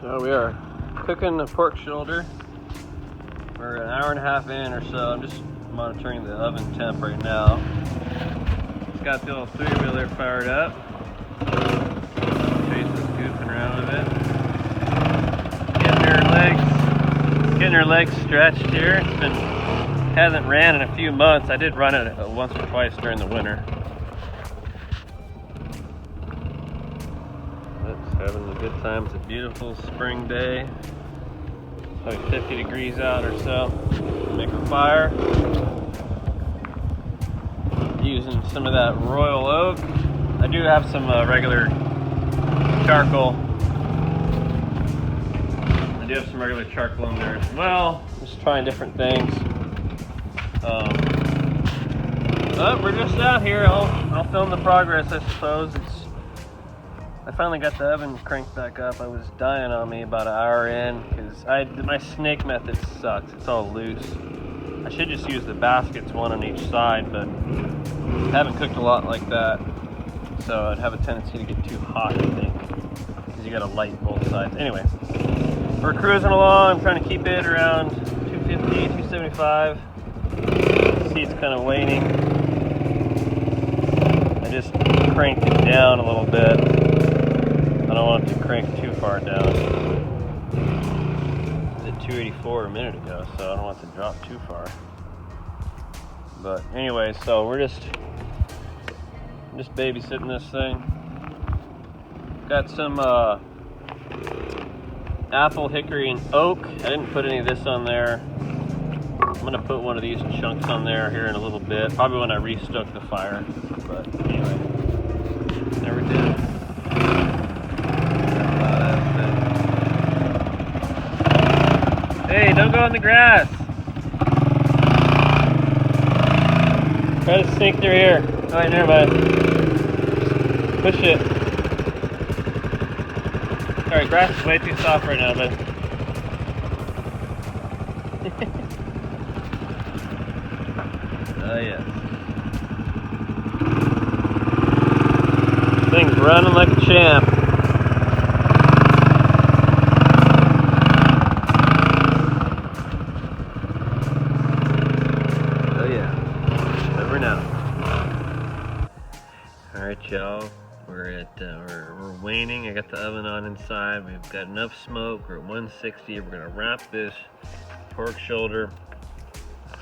So we are cooking the pork shoulder. We're an hour and a half in or so. I'm just monitoring the oven temp right now. It's got the old three-wheeler fired up. Chase is goofing around with it. Getting her legs stretched here. Hasn't ran in a few months. I did run it once or twice during the winter. Having a good time. It's a beautiful spring day. Probably 50 degrees out or so. Make a fire. Using some of that royal oak. I do have some regular charcoal. I do have some regular charcoal in there as well. Just trying different things. But we're just out here. I'll film the progress, I suppose. I finally got the oven cranked back up. I was dying on me about an hour in because my snake method sucks. It's all loose. I should just use the baskets, one on each side, but I haven't cooked a lot like that, so I'd have a tendency to get too hot, I think, because you got to light both sides. Anyway, we're cruising along. I'm trying to keep it around 250, 275. The seat's kind of waning. I just cranked it down a little bit. I don't want it to crank too far down. It was at 284 a minute ago, so I don't want it to drop too far. But anyway, so we're just babysitting this thing. Got some apple, hickory, and oak. I didn't put any of this on there. I'm gonna put one of these chunks on there here in a little bit, probably when I restoke the fire. But anyway, never did. Hey, don't go in the grass. Try to sneak through here. Oh, wait, never mind. Push it. Alright, grass is way too soft right now, but oh yeah. Thing's running like a champ. Alright y'all, we're waning. I got the oven on inside. We've got enough smoke. We're at 160. We're gonna wrap this pork shoulder.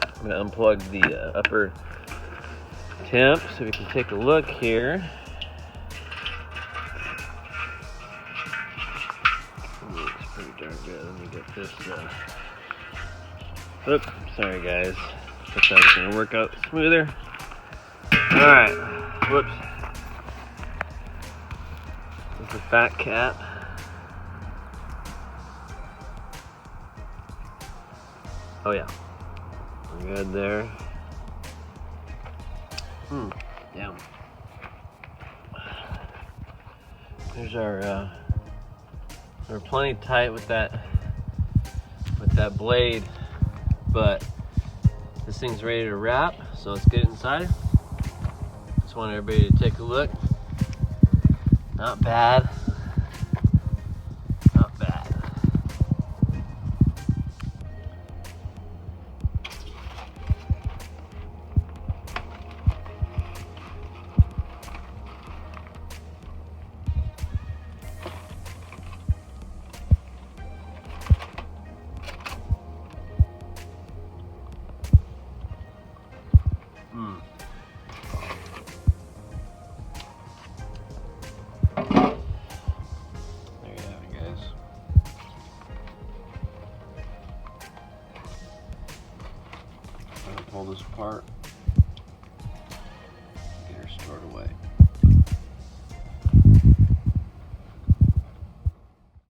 I'm gonna unplug the upper temp so we can take a look here. It's pretty darn good. Let me get this. Oops, sorry guys. Thought that was gonna work out smoother. Alright, whoops. This is the fat cap. Oh yeah, we're good there. Damn. There's our, we're plenty tight with that blade, but this thing's ready to wrap, so let's get it inside. Just want everybody to take a look. Not bad. Not bad. Pull this apart, get her stored away.